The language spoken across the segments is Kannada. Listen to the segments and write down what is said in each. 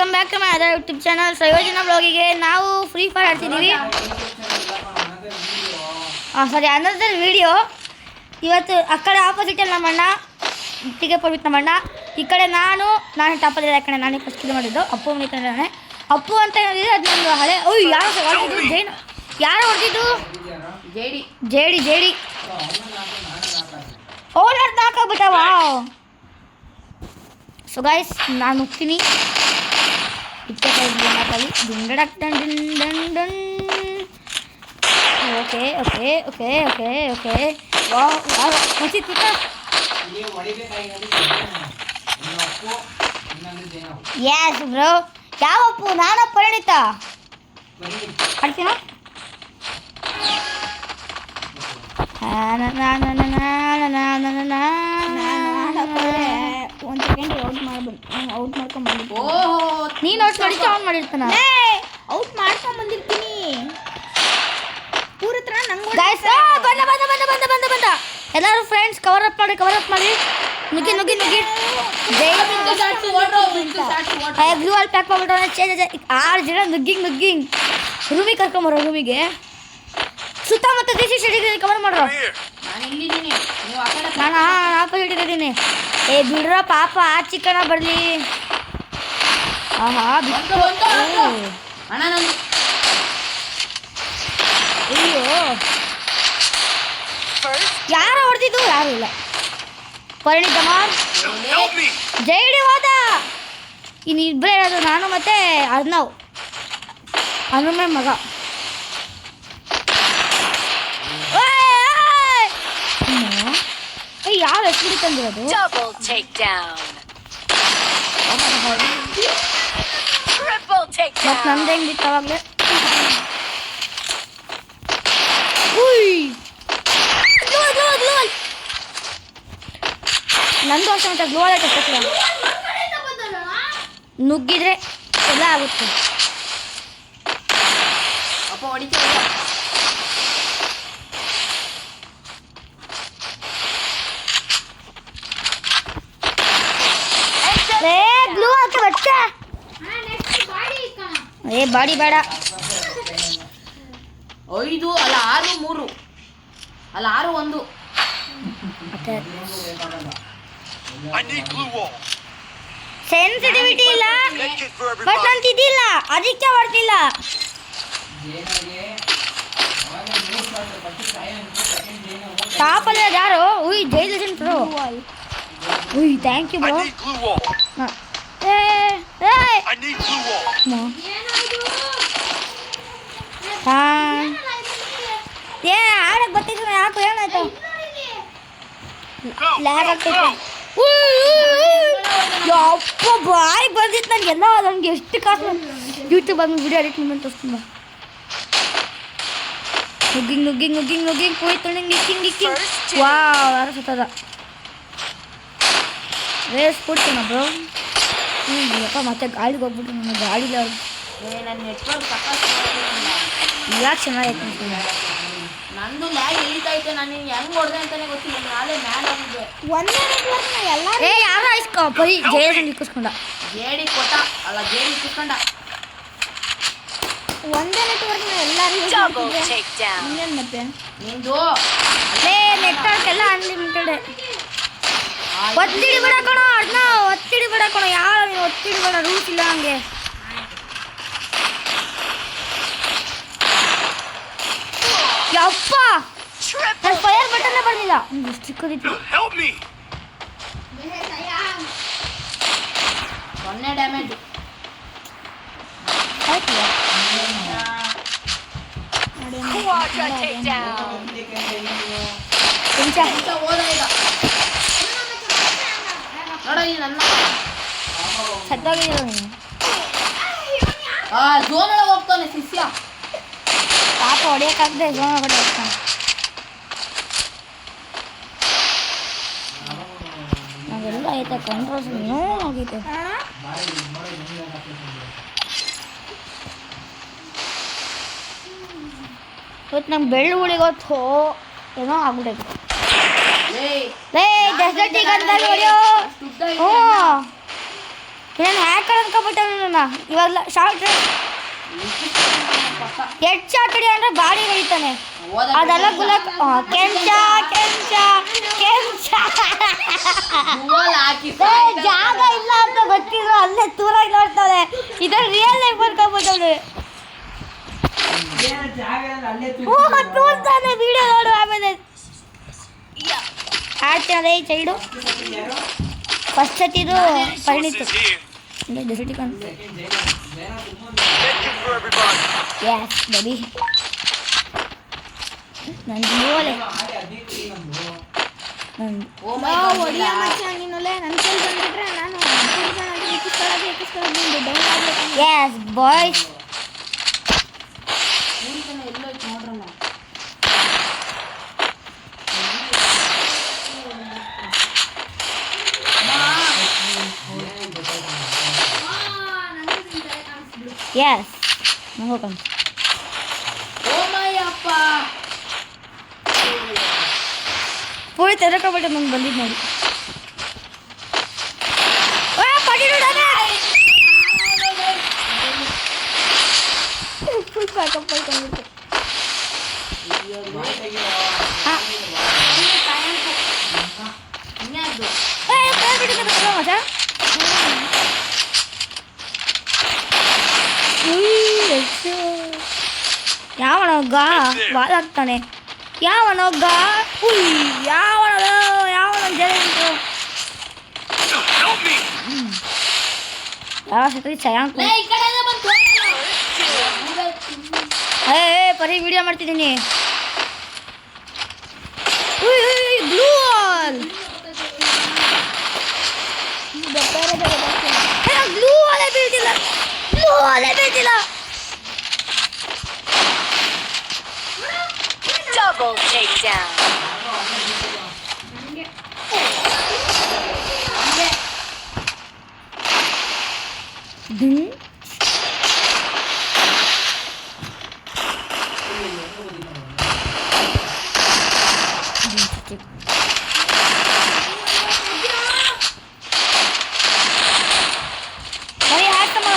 Welcome back to my other YouTube channel Samyojana ಬ್ಲಾಗಿಗೆ. ನಾವು ಫ್ರೀ ಫೈರ್ ಆಡ್ತಿದ್ದೀವಿ. Sorry, another video. ಇವತ್ತು ಆ ಕಡೆ ಆಪೋಸಿಟಲ್ಲಿ ನಮ್ಮಣ್ಣ ಟಿಕೆ ಪಡ್ಬಿಟ್ಟು ನಮ್ಮಣ್ಣ, ಈ ಕಡೆ ನಾನು ಟಾಪಲ್ಲಿಲ್ಲ. ಯಾಕಂದರೆ ನಾನೇ ಫಸ್ಟ್ ಕಿಲ್ ಮಾಡಿದ್ದು. ಅಪ್ಪು ಮನಿತಾನೆ ಅಪ್ಪು ಅಂತ ಹೇಳಿದ್ರೆ ಅದು ನಮ್ಮದು ಹಳೆ. ಓಯ್, ಯಾರು ಹೊಡೆದಿದ್ದು? ಜೈನು ಯಾರು ಹೊಡೆದಿದ್ದು? ಜೇಡಿ ಓಡಾಡ್ ನಾಕಾಗ್ಬಿಟ್ಟವ. ಸೊ ಗೈಸ್, ನಾನು ಹೋಗ್ತೀನಿ. Okay okay okay okay okay yes bro. ಯಾವಪ್ಪು? ನಾನ ಪರಿಣಿತ ಆಡ್ತೀನ. ಒಂದು ಸೆಕೆಂಡ್ ಔಟ್ ಮಾಡ್ಕೊಂಡು ಬಂದಿದ್ದು. ನೀನು ಔಟ್ ಮಾಡಿದ್ದು ಅವ್ನು ಮಾಡಿರ್ತಾನ. ಔಟ್ ಮಾಡ್ಕೊಂಡು ಬಂದಿರ್ತೀನಿ. ಪೂರ ಹತ್ರ ನಂಗೆ ಬಂದ. ಎಲ್ಲರೂ ಫ್ರೆಂಡ್ಸ್ ಕವರ್ ಅಪ್ ಮಾಡಿ ನುಗ್ಗಿ ಗ್ಲೂ ಅಲ್ಲಿ ಪ್ಯಾಕ್ ಮಾಡ್ಬಿಟ್ಟು 6 ಜನ ನುಗ್ಗಿ ರೂಮಿಗೆ ಕರ್ಕೊಂಬರೋ. ರೂಮಿಗೆ ಸುತ್ತಮುತ್ತ ದೇಶಿ ಸ್ಟಡಿ ಕವರ್ ಮಾಡ್ರು. ನಾನು ಆಪೋಸಿಟ್ ಇದ್ದೀನಿ. ಬಿಡ್ರ ಪಾಪ, ಆ ಚಿಕ್ಕನ ಬರಲಿ. ಆಹಾ, ಅಯ್ಯೋ, ಯಾರು ಹೊಡೆದಿದ್ದು? ಯಾರು ಇಲ್ಲ. ಪರಿಣಿತ ಜೈಡಿ ಹೋದ. ಇನ್ನು ಇಬ್ಬರೇ ಇರೋದು, ನಾನು ಮತ್ತೆ ಅರ್ನವ್, ಹನುಮೆ ಮಗ. ಯಾವ ಹೆಸರು ತಂದಿರೋದು? ಮತ್ತೆ ನಂದು ಹೆಂಗಿತ್ತು ಅವಾಗಲೇ? ನಂದು ಅಷ್ಟೇ. ಮತ್ತೆ ಗ್ಲೋಲ್ ಆಯ್ತು. ನುಗ್ಗಿದ್ರೆ ಎಲ್ಲ ಆಗುತ್ತೆ. ಬಾಡಿ ಬೇಡ. 5 ಅಲ್ಲ 6 3 ಅಲ್ಲ 6 1. ಸೆನ್ಸಿಟಿವಿಟಿ ಇಲ್ಲ, ಬಟ್ ನಂತಿದ್ದಿಲ್ಲ, ಅದಕ್ಕೆ ಬರ್ತಿಲ್ಲ. ಟಾಪಲ್ಲಿ ಯಾರು? ಉಯ್, ಜೈಲ್ ಬ್ರೋ. ಉಯ್, ಥ್ಯಾಂಕ್ ಯು ಬ್ರೋ. ಆಡಕ್ ಬರ್ತಿದ್ರು. ಯಾಕೆ ಏನಾಯ್ತು? ಲ್ಯಾಗ್ ಆಗ್ತೈತೆ. ಯಪ್ಪ, ಬಾಯ್ ಬಂದಿತ್ತು ನನಗೆಲ್ಲ. ನನಗೆ ಎಷ್ಟು ಕಾಸು ಯೂಟ್ಯೂಬ್ ಆಗಿ ವಿಡಿಯೋ ಎಡಿಟ್ ಮಾಡಿ ತೋರಿಸ್ತೀನಿ. ನುಗ್ಗಿ ಹೋಯ್ತು. ವಾವ್, ಯಾರು ಸುತ್ತದ ರೇಸ್ ಕೊಡ್ತೀನ ಬ್ರೋ. ಯಪ್ಪ, ಮತ್ತೆ ಗಾಳಿಗೆ ಹೋಗ್ಬಿಟ್ಟು ನನ್ನ ಗಾಳಿಗೆ ಯಾಕೆ ಚೆನ್ನಾಗೈತೆ ಅಂತ. ನಂದು ಲ್ಯಾಗ್ ಇಳಿತೈತೆ. ನಾನು ಹೆಂಗ್ ಹೊಡೆದೆ ಅಂತಾನೆ ಗೊತ್ತಿಲ್ಲ. ನಾಳೆ ಮ್ಯಾಲ್ ಆಗಿದ್ದೆ. ಯಾರು ಇಸ್ಕೊ ಬರೀ ಜೇಡಿ ಇಕ್ಕಿಸ್ಕೊಂಡ. ಜೇಡಿ ಕೊಟ್ಟ ಅಲ್ಲ, ಜೇಡಿ ಇಕ್ಕಿಸ್ಕೊಂಡ. ಒಂದೇ ನೆಟ್ವರ್ಕ್ ಎಲ್ಲರೂ ಮತ್ತೆ ನಿಂದು ನೆಟ್ವರ್ಕ್ ಎಲ್ಲ ಅನ್ಲಿಮಿಟೆಡ್. ಒತ್ತಿಡಿ ಬಿಡ ಕಣೋ ಅದನ್ನ, ಒತ್ತಿಡಿ ಬಿಡ ಕಣೋ. ಯಾರು ನೀವು ಒತ್ತಿಡಿ ಬಿಡ, ರೂಲ್ಸ್ ಇಲ್ಲ ಹಂಗೆ. ಯಪ್ಪ, ನನ್ನ ಫೈರ್ ಬಟನ್ ಬಂದಿಲ್ಲ. ಎಷ್ಟು ಚಿಕ್ಕದಿತ್ತು. 0 ಡ್ಯಾಮೇಜ್ ಆಯ್ತು. ನೋಡಿ ನನ್ನ ಸತ್ತೋಗಿದ್ದೀರ ನೀನು. ಝೋನ್ ಒಳಗೆ ಹೋಗ್ತಾನೆ ಶಿಷ್ಯ. ಪಾಪ ಹೊಡೆಯೋಕ್ಕಾಗದೆ ಝೋನ್ ಒಳಗಡೆ ಹೋಗ್ತಾನೆ. ನಾವೆಲ್ಲ ಐತೆ ಕಂಟ್ರೋಲ್ಸ್ ಹೋಗೈತೆ. ಇವತ್ತು ನಮ್ಗೆ ಬೆಳ್ಳುಳ್ಳಿಗೆ ಹೊತ್ತು ಏನೋ ಆಗ್ಬಿಟ್ಟೈತೆ. ಡೆಸರ್ಟಿಗೆ ಅಂತ ಹೊಡೆಯೋ. ಹ್ಞೂ ನಾನು ಹ್ಯಾಕರ್ ಅನ್ಕೊಬಿಟ್ಟೆ ನನ್ನ ಇವಾಗಲ ಶಾರ್ಟ್ ಹೆಡ್ ಶಾಟ್ ಹೊಡಿ ಅಂದರೆ ಬಾಡಿ ಹೊಡಿತಾನೆ ಅದೆಲ್ಲ ಗುಲಾಕ್ ಕೆಂಚ ಕೆಂಚ ಕೆಂಚ ಜಾಗ ಇಲ್ಲ ಅಂತ ಗೊತ್ತಿದ್ರು ಅಲ್ಲೇ ದೂರಾಗಿ ನೋಡ್ತಾಳೆ ಇದ್ರಲ್ಲಿ ರಿಯಲ್ ಲೈಫ್ ಅನ್ಕೊಬಿಟ್ಟವ್ರು ತೋರ್ತಾನೆ ವಿಡಿಯೋ ನೋಡು ಆಮೇಲೆ ಆಡ್ತಾನೆ ಚೈಡು ಫಸ್ಟ್ ಸತಿದು ಪರಿಣಿತು ಎಸ್ ಬೇಬಿ ನಂದು ಮೂವಲೆ ಎಸ್ ಬಾಯ್ಸ್ ಎಸ್ ಹೋಗೋಣ ಪೂರಿ ತೆರಕೊಬಿಟ್ಟು ನಂಗೆ ಬಂದಿದ್ದು ನೋಡಿ ಫುಲ್ ಪ್ಯಾಕಪ್ ಆಯ್ತು ಮಜಾ ಯಾವನೊಗ್ಗ ಬಾಲ್ ಹಾಕ್ತಾನೆ ಯಾವನೊಗ್ಗ ಯಾವನ ಜನ ಯಾವ ಸತಿ ಚಯಾಂಕ್ ಪರಿ ವಿಡಿಯೋ ಮಾಡ್ತಿದ್ದೀನಿ ಬ್ಲೂ ವಾಲ್ ಬ್ಲೂ ವಾಲೇ ಬೀಳ್ತಿಲ್ಲ Double takedown.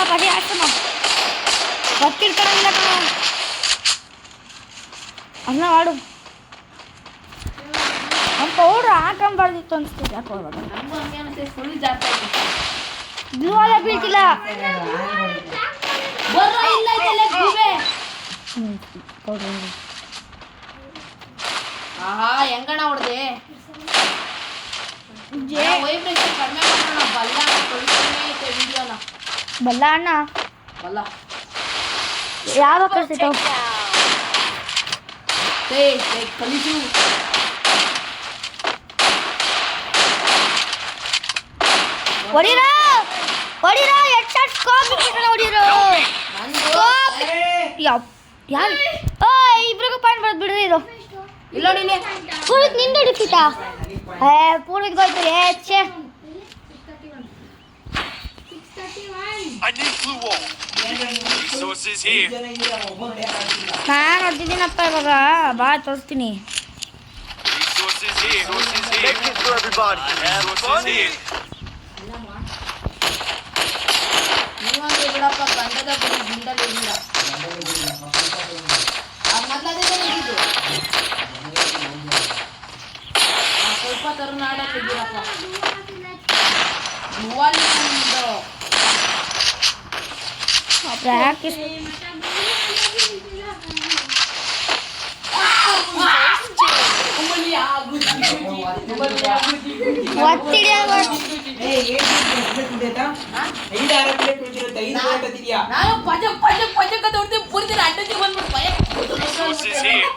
ಪರಿ ಆಡ್ತಮ್ಮ ಗೊತ್ತಿರ್ತಾರಲ್ಲ ಅನ್ನ ಮಾಡು ನಮ್ಮ ಪೌಡ್ರ್ ಹಾಕೊಂಬಾರ್ದಿತ್ತು ಅನಿಸ್ತಿದೆ ಯಾಕೆ ಹೋಗ್ಬೇಕು ಬ್ಲೂ ಅಲ್ಲ ಬೀಳ್ತಿಲ್ಲ ಹೆಂಗಣ ಹೊಡೆದೆ ಬಲ್ಲ ಅಣ್ಣ ಬಲ್ಲ ಯಾವ ಕಳಿಸಿತ್ತು ಕಲಿಸು ಹೊಡಿರೋ ಹೆಡ್ ಶಾಟ್ ಸ್ಕೋಪ್ ಹೊಡಿರೋ ಯಾರು ಇಬ್ರಿಗೂ ಪಾಯಿಂಟ್ ಬರೋದು ಬಿಡೋದು ಇದು ಇಲ್ಲ ನೋಡಿ ಪೂರಿತ್ ನಿಂದು ಹಿಡಿಸಿತಾ ಪೂರಿತ್ ಹೋಯ್ತು ಛೇ I need blue wall. Resources here. ನಾನು ಹೊಡ್ತಿದ್ದೀನಪ್ಪ ಇವಾಗ ಬಾ ತೋರಿಸ್ತೀನಿ Resources here. Make it for everybody. Resources here. ನೀವಂದ್ರೆ ಬಿಡಪ್ಪ ಗಂಡದ ಬಿಡಿ ಗಿಂಡಲ್ಲಿ ಇಲ್ಲ ಮೊದಲದೇ ಸ್ವಲ್ಪ ತರುಣ ಆಡಕ್ಕೆ ಬಿಡಪ್ಪ practice Resources here.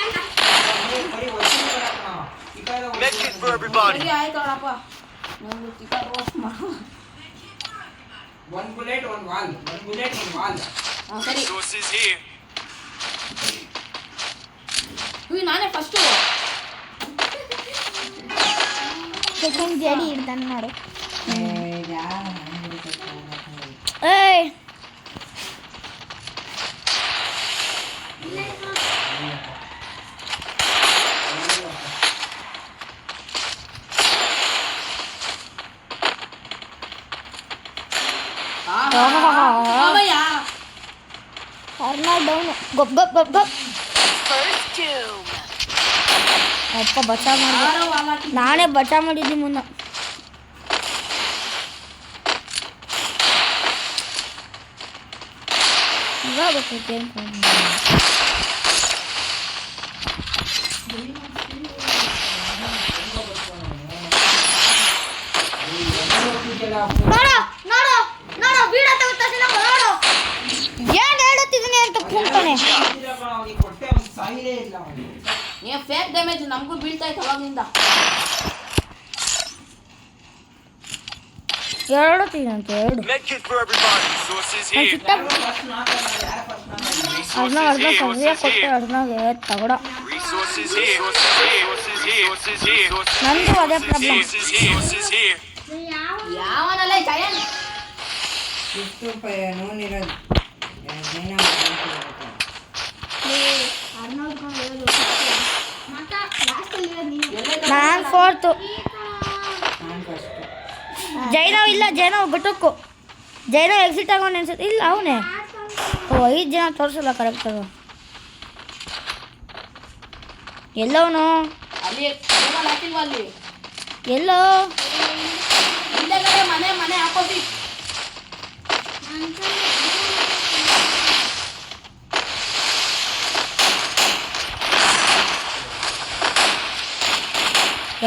Make it for everybody. One bullet, one wall. One bullet, one wall. Resources here. ನಾನೇ ಫಸ್ಟು ಸೆಕೆಂಡ್ ಜಡಿ ಇಡ್ತಾನೆ ನೋಡು ಏಯ್ ಅವಯ್ಯ ಅರ್ನಾಲ್ಡ್ ಡೌನು ಗೊಪ್ ಗೊಪ್ ಗೊಪ್ ಗೊಪ್ ಅಪ್ಪ ಬಚಾವ್ ಮಾಡಿದೆ ಯಾರೋ ವಾಲ್ ಹಾಕಿ ನಾನೇ ಬಚಾವ್ ಮಾಡಿದ್ದಿ ಮುನ್ನ ಇವಾಗ ಗೊತ್ತೈತೆ ನೋಡು ನೋಡು ನೋಡು ವೀಡಿಯೋ ತಗೋತಾನೆ ನೋಡು ಏನು ಹೇಳುತ್ತಿದ್ದೀನಿ ಅಂತ ಕೂಗ್ತಾನೆ ಅವನಿಗೆ ಕೊಟ್ಟೆ ಅವ್ನು ಸಾಯಿಲೇ ಇಲ್ಲ ಅವನು. ಏ ಫೇಕ್ ಡ್ಯಾಮೇಜ್ ನಮಗೂ ಬೀಳ್ತಾ ಇತ್ತು ಅವಾಗಿಂದ ಎರಡು ತಿನ್ನಂತೆ ಎರಡು Medkit for everybody. Sources here. ಸಿಟ್ಟ ಫಸ್ಟ್ ನಾಕಲ್ಲ, ಯಾರು ಫಸ್ಟ್ ನಾಕಲ್ಲ? ಅದನ್ನ ಅರ್ಧ ಸರಿಯಾಗಿ ಕೊಟ್ಟೆ ಅರ್ಧನಾಗೆ ತಗಡ Resources here. Sources here. Sources here. ನಂದು ಅದೇ problem Sources here. Sources here. ಯಾವನಲ್ಲ ಜಯನ್ ಎಷ್ಟು ನೂನ್ ಇರೋದು ಜೈನ ನಾನು ಫೋರ್ತು ನಾನು ಫಸ್ಟ್. ಜೈನವ್ ಇಲ್ಲ ಜೈನವ್ ಬಿಟ್ಟಕ್ಕು ಜೈನವ್ ಎಕ್ಸಿಟ್ ಆಗೋಣ ಅನ್ಸುತ್ತೆ ಇಲ್ಲ ಅವನೇ ಓ 5 ಜನ ತೋರಿಸಲ್ಲ ಕರೆಕ್ಟ್ ಅದು ಎಲ್ಲವನು ಅಲ್ಲಿ ಹಾಕಿಲ್ವಾ ಅಲ್ಲಿ ಎಲ್ಲೋ ಹಿಂದೆಗಡೆ ಮನೆ ಮನೆ ಆಪೋಸಿಟ್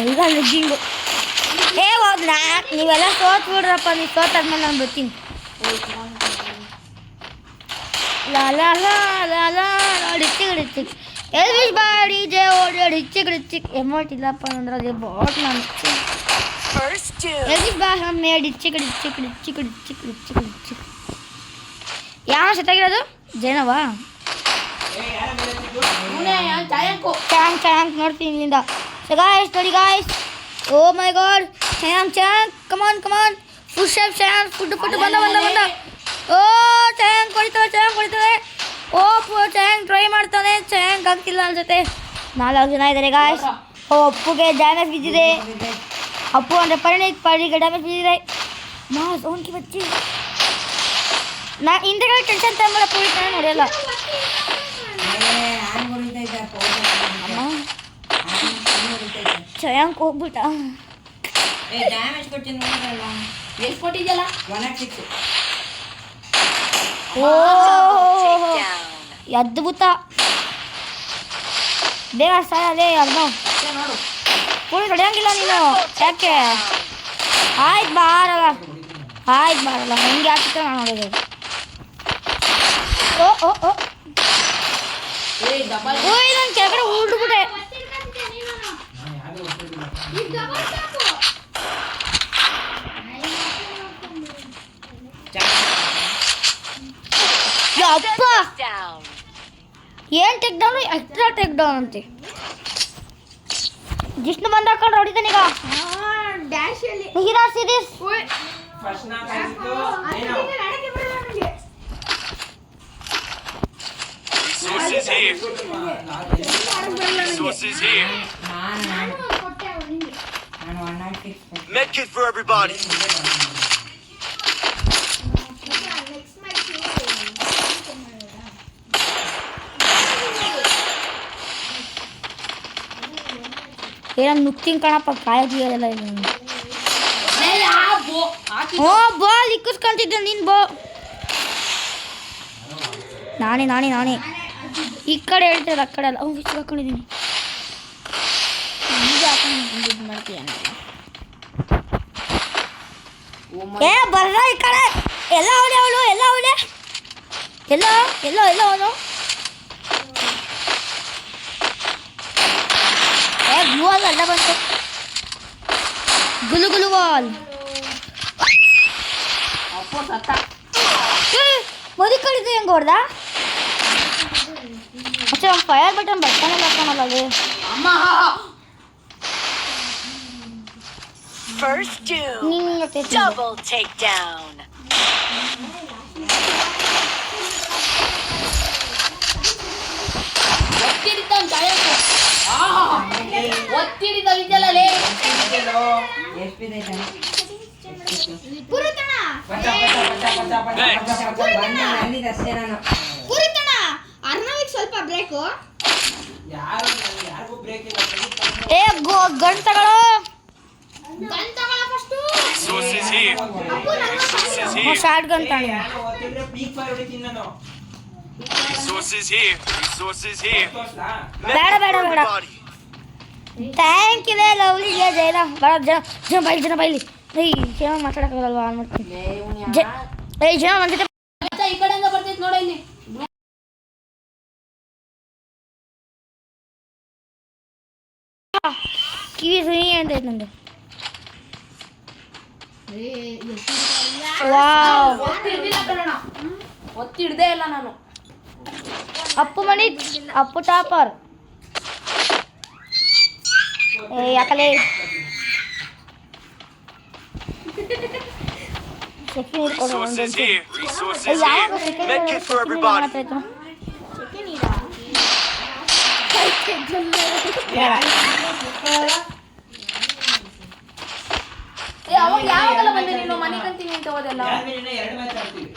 ಎಲ್ಲ ಲಿಗ್ಗಿಂಗು ಹೋಗ್ಲಾ ನೀವೆಲ್ಲ ಸೋತ್ ಬಿಡ್ರಪ್ಪ ನೀವು ಸೋತಾದ್ಮೇಲೆ ನಾನು ಬರ್ತೀನಿ ಲಾ ಲಾ ಲಾ ಲಾ ಲಾ ಡಿಚ್ಚಿಗ್ ಡಿಚ್ಚಿಗ್ ಎಲ್ವಿಶ್ ಬಾಡಿ ಜೆ ಓಡಿ ಡಿಚ್ಚಿಗ್ ಡಿಚ್ಚಿಗ್ ಎಮೋಟ್ ಇಲ್ಲಪ್ಪ ಅಂದ್ರೆ ಅದೇ ಬಾಟ್ ನಾನು ಎಲ್ವಿಶ್ ಬಾ ಹಮ್ಮೆ ಡಿಚ್ಚಿಗ್ ಡಿಚ್ಚಿಗ್ ಡಿಚ್ಚಿಗ್ ಡಿಚ್ಚಿಗ್ ಡಿಚ್ಚಿಗ್ ಡಿಚ್ಚಿಗ್ ಯಾವ ಸತ್ತಾಗಿರೋದು ಜೈನವಾ ಯಾರ ಬೆಳೆಸಿದ್ದು? ಇವನೇ ಜಯಂಕು ಚಾಂಗ್ ಚಾಂಗ್ ನೋಡ್ತೀನಿ ಇಲ್ಲಿಂದ ಸೊ ಗಾಯ್ಸ್ ನೋಡಿ ಗಾಯ್ಸ್ ಓ ಮೈ ಗಾಡ್ ಚಾಂಗ್ ಚಾಂಗ್ ಕಮಾನ್ ಕಮಾನ್ ಫುಡ್ ಶೇಪ್ ಚಾಂಗ್ ಫುಡ್ ಫುಡ್ ಬಂದ ಬಂದ ಬಂದ ಓ ಚಾಂಗ್ ಕೊಡಿತವೆ ಓ ಚಾಂಗ್ ಟ್ರೈ ಮಾಡ್ತಾನೆ ಚಾಂಗ್ ಆಗ್ತಿಲ್ಲ ಅನ್ಸುತ್ತೆ 4 ಜನ ಇದ್ದಾರೆ ಗಾಯ್ಸ್ ಓ ಅಪ್ಪುಗೆ ಡ್ಯಾಮೇಜ್ ಬಿದ್ದಿದೆ ಅಪ್ಪು ಅಂದರೆ ಪರಿಣಿಗೆ ಡ್ಯಾಮೇಜ್ ಬಿದ್ದಿದೆ ಮಾಸ್ ಓನ್ಕಿ ಬಚ್ಚಿ ನಾ ಹಿಂದೆಗಡೆ ಟೆನ್ಷನ್ ತಗೊಂಬರ ಪೊಲೀಸ್ ನೋಡಿಯಲ್ಲ ಆನ್ ಹೊಡಿತಾ ಇದ್ದ, ಪೌಡರ್ ಹಾಕಿದ್ದ. ಆನ್ ಹೊಡಿತಾ ಇದ್ದ. ಚಾಂಗ್ ಹೋಗ್ಬಿಟ್ಟ ಡ್ಯಾಮೇಜ್ ಕೊಡ್ತೀನಿ ನೋಡಲ್ಲ. ಎಷ್ಟು ಕೊಟ್ಟಿದ್ಯಲ್ಲ 106. ಓ ಅದ್ಭುತ ಬೇಗ ಸಾಯಲೇ ಅರ್ಧ ಅಷ್ಟೇ ನೋಡು ಪುಳಿ ಹೊಡೆಯಂಗಿಲ್ಲ ನೀನು ಯಾಕೆ ಆಯ್ತು ಬಾರಲ್ಲ ಹೆಂಗೆ ಹಾಕಿತ್ತು ನಾನು ನೋಡಿದೆ ಓ ಓ ಓ ಏ ಡಬಲ್ ಓಯ್ ನಾನು ಕೆಳಗಡೆ ಉಳ್ದುಬಿಟ್ಟೆ ನಾನು ಯಾರು ಹೊಡ್ತಿರ್ಲಿಲ್ಲ. ಅಪ್ಪ ಏನು take down extra take down ಅಂತೆ ಜಿಷ್ಣು ಬಂದು ಹಾಕೊಂಡು ಹೊಡಿತಾನೆ ಈಗ ಹೀರಾ ಸೀರೀಸ್ ಫಸ್ಟ್ ನಾಕ್ ಆಗಿತ್ತು. ಏನೋ? Resources here. Resources here. ನಾನು 106. Medkit for everybody. ಏನೋ ನುಕ್ತಿಂಗ್ ಕಣಪ್ಪ ಕಾಯದಿಲ್ಲ ಇಲ್ಲ ಹಾಕಿ ಓ ಬಾಲ್ ಇಕ್ಕಿಸ್ಕೊಂತಿದ್ದೆ ನೀನು ನಾನೇ ಈ ಕಡೆ ಹೇಳ್ತಿಲ್ಲ ಆ ಕಡೆ ಅಲ್ಲ ವಿಸಿಲ್ ಹಾಕೊಂಡಿದ್ದೀನಿ ಈಗ ಹಾಕೊಂಡು ಮಾಡ್ತೀಯ ಏ ಬರ್ರ ಈ ಕಡೆ ಎಲ್ಲ ಅವಳು ಎಲ್ಲ ಅವನು ಏ ಬ್ಲೂ ವಾಲ್ ಅಲ್ಲ ಬಂತು ಗುಲು ವಾಲ್ ಅಪ್ಪೋ ಸತ್ತ ಮದಿ ಕಡಿದು ಹೆಂಗೆ ಹೊಡ್ದ ಅಚ್ಚಾ ಫೈರ್ ಬಟನ್ ಬರ್ತಾನೆ ಹಾಕೋಣಲ್ಲ ಅಲ್ಲಿ ಅಮ್ಮ First doom. ನೀನು Double takedown. ಒತ್ತಿಡಿತಾನೆ ಜಯಂಕು ಒತ್ತಿಡಿದ ಇದೆಯಲ್ಲ ಲೇ ಎಷ್ಟು ಬಿದ್ದೈತೆ? ಬಚ್ಚ. ಅಲ್ಲಿದಷ್ಟೇ ನಾನು ಪುರಿತಣ ಅರ್ಣವಿಗೆ ಸ್ವಲ್ಪ ಬ್ರೇಕು. ಯಾರಿಗೂ ಬ್ರೇಕ್ ಇಲ್ಲ. ಏ ಗನ್ ತಗೊಳ್ಳೋ. ಗನ್ ತಗೊಳ first. Resources here. Resources here. Short gun ತಗೊಳ್ಳಿ. ಓದ್ತಿದ್ರೆ ಪೀಕ್ ಫೈರ್ ಹೊಡಿತೀನಿ ನಾನು. Resources here. Resources here. ತೋರ್ಸ್ಲಾ? ಬೇಡ ಬೇಡ ಬೇಡ. Everybody. ಥ್ಯಾಂಕ್ ಯು ಲವ್ಲಿ ಜೈನ ಬರ ಜನ ಬೈಲಿ ಜನ ಮಾತಾಡೋಕ್ಕಾಗಲ್ವಾ ಮಾಡ್ತೀನಿ ಜನ ನನ್ನ ಜೊತೆ ಈ ಕಡೆಯಿಂದ ಬರ್ತೈತೆ ನೋಡ ಇಲ್ಲಿ. ಕಿವಿ ಸುನಿ ಅಂತ ಐತೆ ನಂದು. ವಾವ್ ಒತ್ತಿ ಹಿಡ್ದೇ ಇಲ್ಲ ನಾನು. ಅಪ್ಪು ಮಣಿ ಅಪ್ಪು ಟಾಪರ್. ಏ ಯಾಕಲೇ Resources here. Resources ಯಾವಾಗ here. Medkit for everybody. ಅವಾಗ ಯಾವಾಗಲ್ಲ ಬಂದೆ ನೀನು ಮನೆ ಕಂತೀನಿ ಅಂತ ಹೋದೆಲ್ಲ. ಯಾರ್ ಮೇಲೆ ಇನ್ನೂ 2 ಮ್ಯಾಚ್ ಆಡ್ತೀವಿ.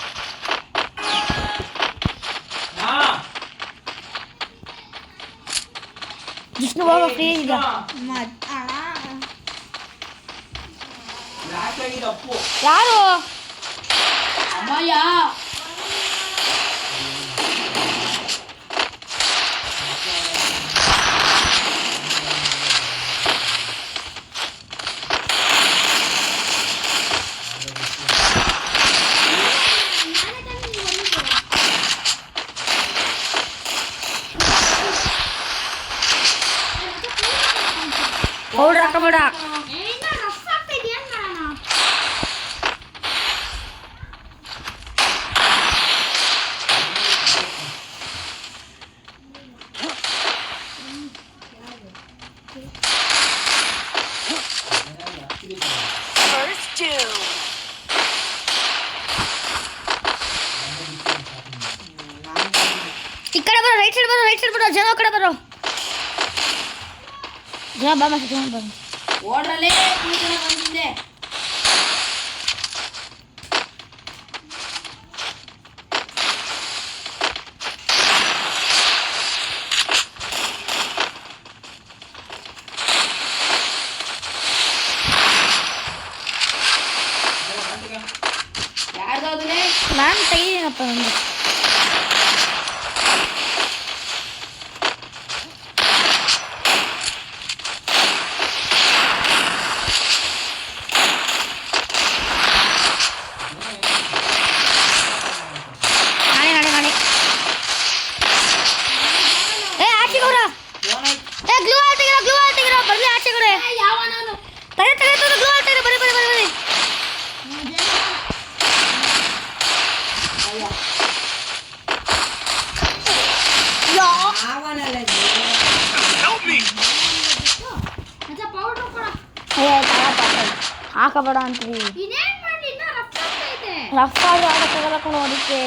ಹಾ ಜಿಷ್ಣು ಹೋಗೋ ಫ್ರೀ ಈಗ. ಲಾಸ್ಟ್ ಆಗಿದೆ ಅಪ್ಪು. ಯಾರು ಅಮ್ಮಯ್ಯ ಪೌಡ್ರ್ ಹಾಕಬೇಡ. First doom. ಈ ಕಡೆ ಬರೋ ರೈಟ್ ಸೈಡ್ ಬರೋ ಜನ ಕಡೆ ಬರೋ ಜನ ಬಾ ಮತ್ತೆ ಜನ ಬರೋ. ಓಡ್ರಲ್ಲೇ ಕೂತ್ಕೊಂಡು ಬಂದಿದ್ದೆ. ಯಾರ್ದಾದ್ರೆ ನಾನು ತೆಗಿದ್ದೀನಪ್ಪ ಒಂದು. ನಾನೇ ಏ ಆಚೆ ಹೋಗ್ರ. ಏ ಗ್ಲೂ ಆಲ್ ತೆಗಿರೋ ಬರ್ಲಿ ಆಚೆ ಕಡೆ. ಯಾವ ನಾನು ತೆಗೆ ಗ್ಲೂ ಆಲ್ ತೆಗಿರೋ ಬರಿ ಆವನಲ್ಲ Help me. ಮಚ್ಚ ಪೌಡರ್ ಕೊಡ. ಹಾಕಬೇಡ ಅಂತೀವಿ. ಇದೇನ್ ಮಾಡ್ಲಿ ಇನ್ನ ರಫ್ ಆಗ್ತೈತೆ. ರಫ್ ಆಗಿ ಆಡೋಕ್ಕಾಗಲ್ಲ ಕಣೋ ಅದಕ್ಕೆ.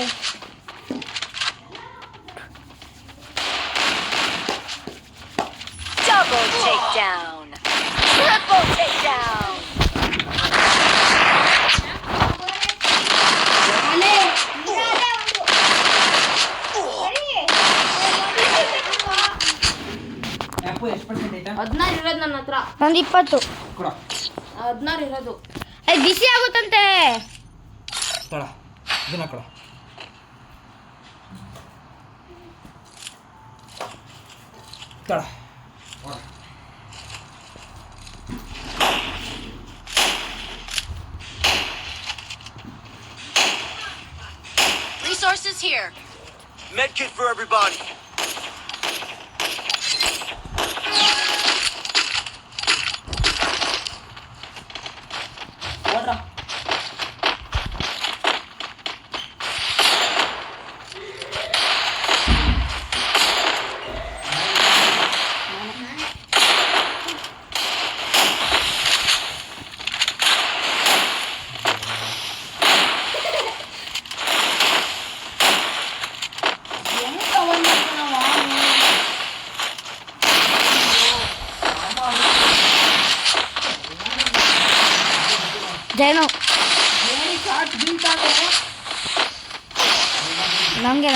Double takedown. Triple takedown. ಅಲೆ ಇದಾದೆ ಒಂದು. ಅಪ್ಪು ಎಷ್ಟು ಪರ್ಸೆಂಟ್ ಐತಾ 16 ಇರೋದು ನನ್ನ ಹತ್ರ. ನಂದು 20. ಕೊಡ 16 ಇರೋದು. ಬಿಸಿ ಆಗುತ್ತಂತೆ. ತಳ ದಿನ ಕೊಡ ತಳ Resources here. Medkit for everybody. ಓಡ್ರ ಹೆಂಗ್ ಕವರ್ ಮಾಡ್ತಾನ ನಂಗೆ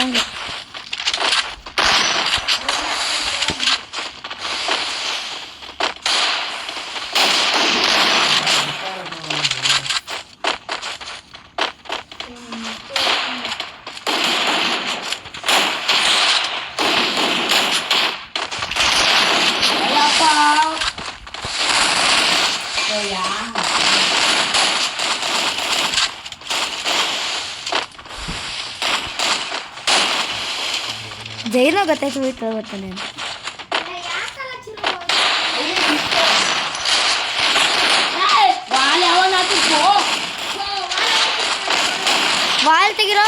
ಜೈನ ಗೊತ್ತಾಯ್ತು ಗೊತ್ತಾನೆ ಅಂತ ಯಾಕಲ್ಲ ಚಿರು ವಾಲ್ ಯಾವನ್ ಹಾಕಿತ್ತು ವಾಲ್ ತೆಗಿರೋ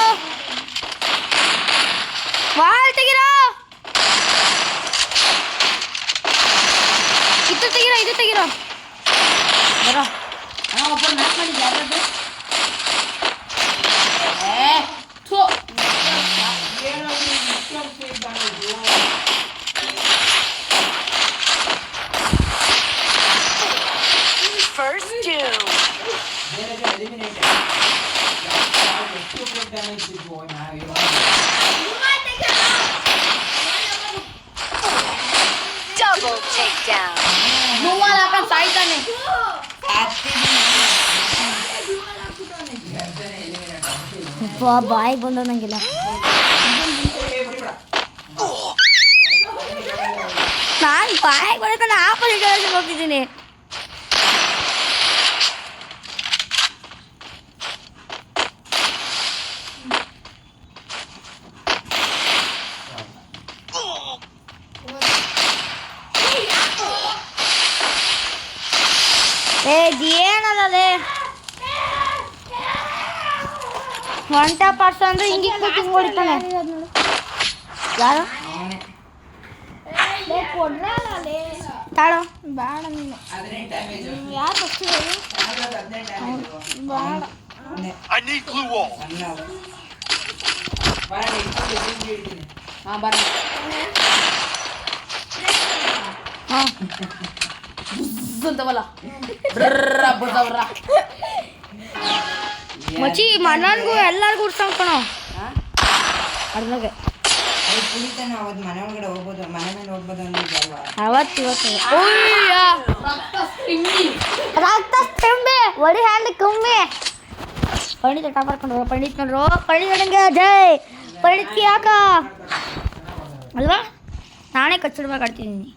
ಇದು ತೆಗಿರೋ ಬರೋ ಒಬ್ಬರು ಮ್ಯಾಚ್ ಮಾಡಿದ್ದೆ ಯಾರದ್ದು ಥೂ First doom. Double takedown. ಮೂವಲ್ ಹಾಕೊಂಡು ಸಾಯ್ತಾನೆ ಬಾಯಿಗೆ ಬಂದ ನಂಗಿಲ್ಲ ನಾನು ಬಾಯಿಗೆ ಬರೋಕೆ ಆಪೋಸಿಟ್ ಹೋಗ್ತಿದ್ದೀನಿ ಏನದೇ ಒಂಟ ಪರ್ಸ ಅಂದ್ರೆ ಹಿಂಗೆ ಹೊಡಿತಾನೆ ಯಾರು ತಾಳೋ ಬೇಡ ನೀನು ಯಾರು I need glue wall. ಹಾಂ ಬರ ಹಾಂ ಅಂತವಲ್ಲ ಬ್ರರ್ರ ಬದವ್ರ ಮಚ್ಚಿ ಮನನ್ಗೂ ಎಲ್ಲರಿಗೂ ಉಡ್ಸಂಗ್ ಕಣೋ ಅದ್ರಾಗೆ ಮನೆ ಒಳಗಡೆ ಹೋಗ್ಬೋದು ಮನೆ ಮೇಲೆ ಹೋಗ್ಬೋದು ಅಂದಿದ್ಯಲ್ವಾ ಇವತ್ತು ತಿಂಡಿ ರಕ್ತ ತುಂಬಿ ಒಡಿ ಹ್ಯಾಂಡ್ ಕಮ್ಮಿ ಪಂಡಿತ ಟಾಪರ್ಕೊಂಡು ಪಂಡಿತ್ ನೋಡ್ರು ಪಂಡಿತನಿಗೆ ಜೈ ಪಂಡಿತ್ಗೆ ಯಾಕ ಅಲ್ವಾ ನಾನೇ ಕಚ್ಚಿಡ್ಬೇಕು ಆಡ್ತಿದ್ದೀನಿ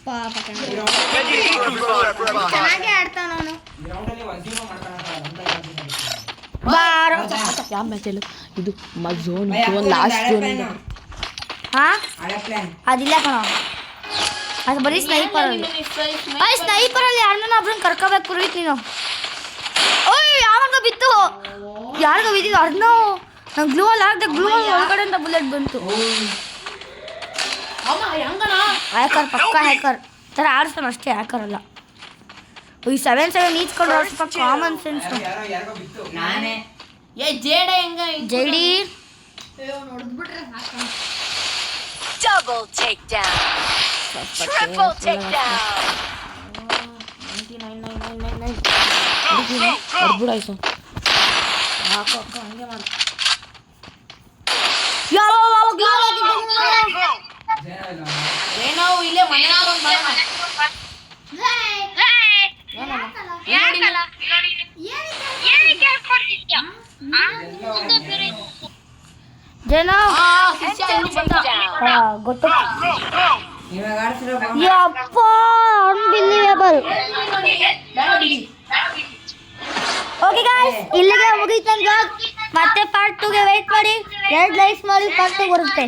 ಪಾಪ ಚೆನ್ನಾಗೇ ಆಡ್ತಾನ ಅವನು ಬಾರೋ ಯಾವ ಮ್ಯಾಚಲ್ಲಿ ಇದು ಝೋನ್ ಲಾಸ್ಟ್ ಝೋನ್ ಹಾಂ ಹಳೆ ಪ್ಲಾನ್ ಅದಿಲ್ಲ ಕಣ ಅದು ಬರೀ ಸ್ನೈಪರಲ್ಲಿ ಸ್ನೈಪರಲ್ಲಿ ಯಾರನ್ನ ಒಬ್ರನ್ನ ಕರ್ಕೋಬೇಕು ಪುರೋಹಿತ್ ನೀನು ಓಯ್ ಯಾವಾಗ ಬಿತ್ತು ಯಾರಿಗ ಬಿದ್ದಿದ್ದು ಅರ್ನೋ ನಂಗೆ ಗ್ಲೂ ಅಲ್ಲಿ ಹಾಕ್ದೆ ಗ್ಲೂ ಅಲ್ಲಿ ಒಳಗಡೆಯಿಂದ ಬುಲೆಟ್ ಬಂತು ಅಮ್ಮ ಹೆಂಗಣ ಹ್ಯಾಕರ್ ಪಕ್ಕ ಹ್ಯಾಕರ್ ಥರ ಆಡ್ಸ್ತಾನೆ ಅಷ್ಟೇ ಹ್ಯಾಕರ್ ಅಲ್ಲ ಈ 7-7 ಈಚ್ಕೊಂಡು ಸ್ವಲ್ಪ ಕಾಮನ್ ಸೆನ್ಸ್ ಯಾರಿಗೋ ಬಿತ್ತು ನಾನೇ ಏ ಜೇಡ ಹೆಂಗ ಜೈಡಿ ನೋಡಿದ್ಬಿಟ್ರೆ ಸಾಕು Double takedown. Triple takedown. ಬಿಡಾಯ್ತು ಏನೋ ಇಲ್ಲೇ ಮನೆ ಜನ ಗೊತ್ತು ಇವಾಗ ಆಡ್ತಿರೋ ಯಪ್ಪ ಅನ್ಬಿಲೀವೇಬಲ್ ಓಕೆ ಗಾಯ್ಸ್ ಇಲ್ಲಿಗೆ ಮುಗೀತು ನನ್ನ ಮತ್ತೆ ಪಾರ್ಟ್ 2ಗೆ ವೇಟ್ ಮಾಡಿ 2 ಲೈಕ್ಸ್ ಮಾಡಿ ಪಾರ್ಟ್ 2 ಬರುತ್ತೆ